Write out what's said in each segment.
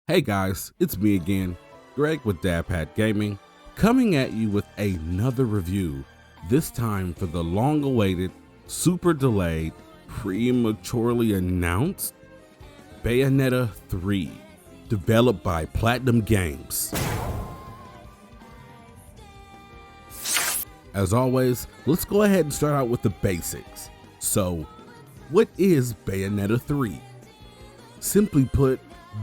Hey guys, it's me again, Greg with DadPad Gaming, coming at you with another review, this time for the long-awaited, super delayed, prematurely announced Bayonetta 3, developed by Platinum Games. As always, let's go ahead and start out with the basics. So, what is Bayonetta 3? Simply put,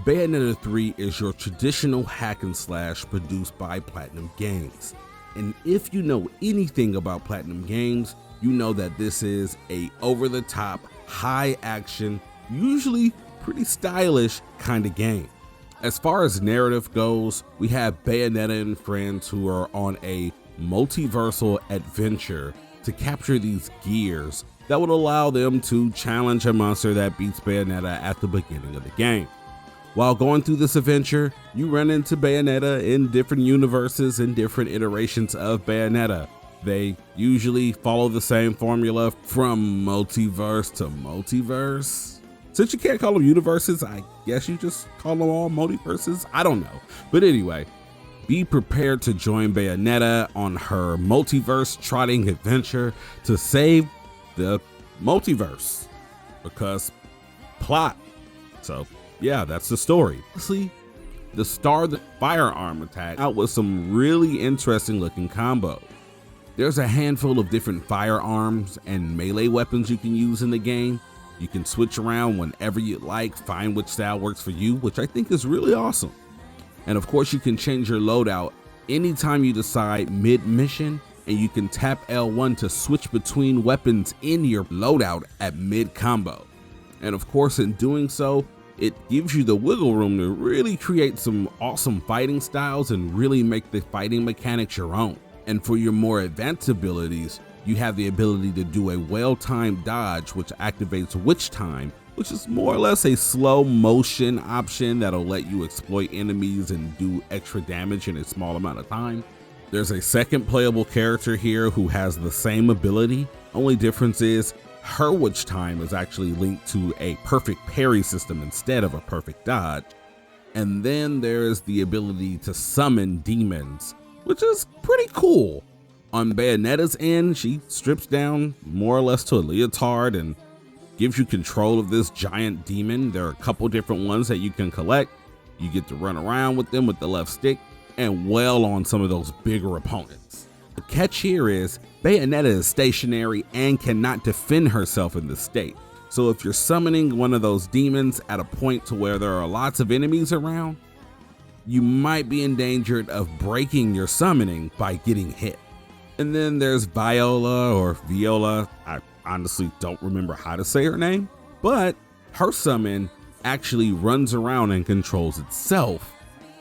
Bayonetta 3 is your traditional hack and slash produced by Platinum Games. And if you know anything about Platinum Games, you know that this is a over-the-top, high-action, usually pretty stylish kind of game. As far as narrative goes, we have Bayonetta and friends who are on a multiversal adventure to capture these gears that would allow them to challenge a monster that beats Bayonetta at the beginning of the game. While going through this adventure, you run into Bayonetta in different universes and different iterations of Bayonetta. They usually follow the same formula from multiverse to multiverse. Since you can't call them universes, I guess you just call them all multiverses. I don't know. But anyway, be prepared to join Bayonetta on her multiverse trotting adventure to save the multiverse, because plot. So yeah, that's the story. Honestly, the firearm attack out with some really interesting looking combo. There's a handful of different firearms and melee weapons you can use in the game. You can switch around whenever you like, find which style works for you, which I think is really awesome. And of course, you can change your loadout anytime you decide mid-mission, and you can tap L1 to switch between weapons in your loadout at mid-combo. And of course, in doing so, it gives you the wiggle room to really create some awesome fighting styles and really make the fighting mechanics your own. And for your more advanced abilities, you have the ability to do a well-timed dodge, which activates Witch Time, which is more or less a slow motion option that'll let you exploit enemies and do extra damage in a small amount of time. There's a second playable character here who has the same ability. Only difference is her Witch Time is actually linked to a perfect parry system instead of a perfect dodge. And then there's the ability to summon demons, which is pretty cool. On Bayonetta's end, she strips down more or less to a leotard and gives you control of this giant demon. There are a couple different ones that you can collect. You get to run around with them with the left stick and wail on some of those bigger opponents. The catch here is Bayonetta is stationary and cannot defend herself in this state. So if you're summoning one of those demons at a point to where there are lots of enemies around, you might be endangered of breaking your summoning by getting hit. And then there's Viola. I honestly don't remember how to say her name, but her summon actually runs around and controls itself.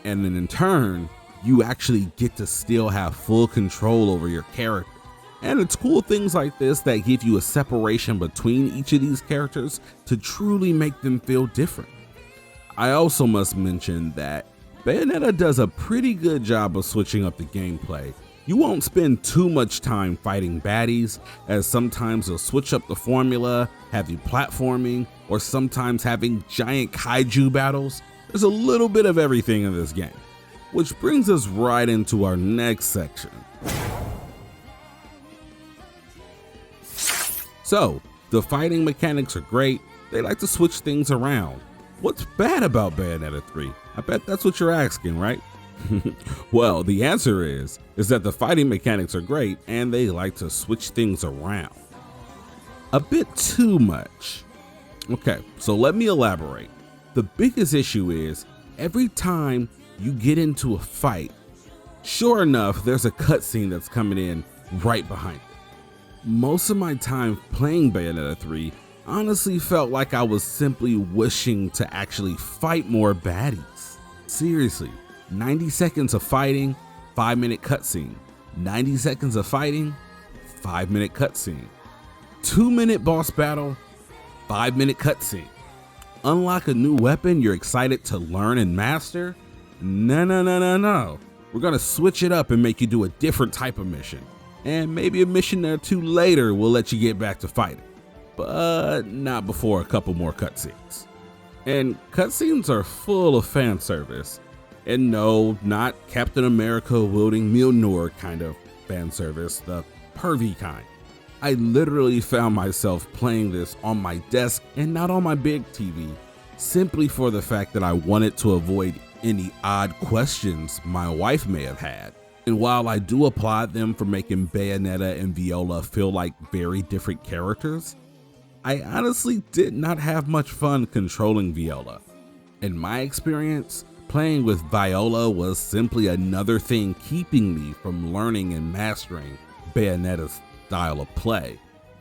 And then in turn, you actually get to still have full control over your character. And it's cool things like this that give you a separation between each of these characters to truly make them feel different. I also must mention that Bayonetta does a pretty good job of switching up the gameplay. You won't spend too much time fighting baddies, as sometimes they'll switch up the formula, have you platforming, or sometimes having giant kaiju battles. There's a little bit of everything in this game. Which brings us right into our next section. So, the fighting mechanics are great. They like to switch things around. What's bad about Bayonetta 3? I bet that's what you're asking, right? Well, the answer is that the fighting mechanics are great and they like to switch things around. A bit too much. Okay, so let me elaborate. The biggest issue is every time you get into a fight, sure enough, there's a cutscene that's coming in right behind it. Most of my time playing Bayonetta 3 honestly felt like I was simply wishing to actually fight more baddies. Seriously, 90 seconds of fighting, 5-minute cutscene. 90 seconds of fighting, 5-minute cutscene. 2-minute boss battle, 5-minute cutscene. Unlock a new weapon you're excited to learn and master? No. We're gonna switch it up and make you do a different type of mission. And maybe a mission or two later will let you get back to fighting. But not before a couple more cutscenes. And cutscenes are full of fan service. And no, not Captain America wielding Mjolnir kind of fan service, the pervy kind. I literally found myself playing this on my desk and not on my big TV, simply for the fact that I wanted to avoid any odd questions my wife may have had. And while I do applaud them for making Bayonetta and Viola feel like very different characters, I honestly did not have much fun controlling Viola. In my experience, playing with Viola was simply another thing keeping me from learning and mastering Bayonetta's style of play.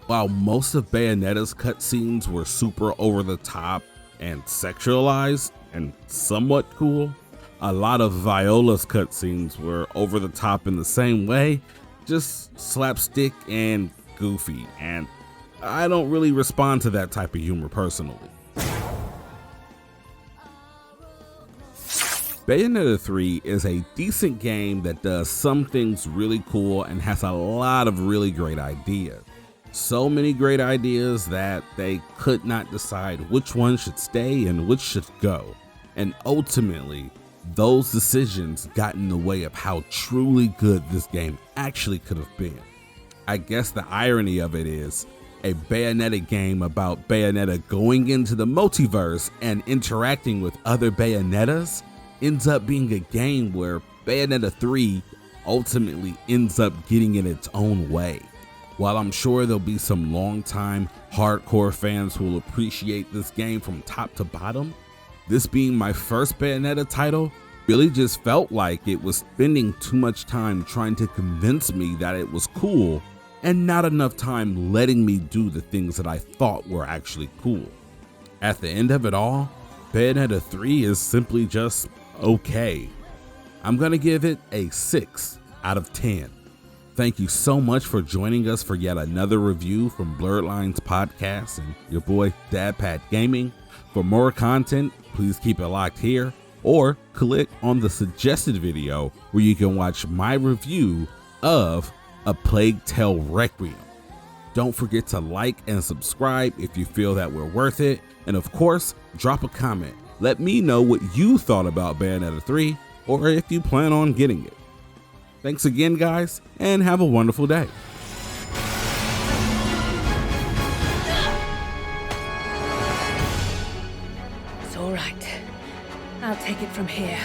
While most of Bayonetta's cutscenes were super over the top and sexualized and somewhat cool, a lot of Viola's cutscenes were over the top in the same way, just slapstick and goofy, and I don't really respond to that type of humor personally. Bayonetta 3 is a decent game that does some things really cool and has a lot of really great ideas. So many great ideas that they could not decide which one should stay and which should go. And ultimately, those decisions got in the way of how truly good this game actually could have been. I guess the irony of it is, a Bayonetta game about Bayonetta going into the multiverse and interacting with other Bayonettas ends up being a game where Bayonetta 3 ultimately ends up getting in its own way. While I'm sure there'll be some longtime hardcore fans who will appreciate this game from top to bottom, this being my first Bayonetta title really just felt like it was spending too much time trying to convince me that it was cool and not enough time letting me do the things that I thought were actually cool. At the end of it all, Bayonetta 3 is simply just okay. I'm gonna give it a 6 out of 10. Thank you so much for joining us for yet another review from Blerd Lines Podcast and your boy DadPat Gaming. For more content, please keep it locked here or click on the suggested video where you can watch my review of A Plague Tale Requiem. Don't forget to like and subscribe if you feel that we're worth it. And of course, drop a comment. Let me know what you thought about Bayonetta 3 or if you plan on getting it. Thanks again, guys, and have a wonderful day. It's all right. I'll take it from here.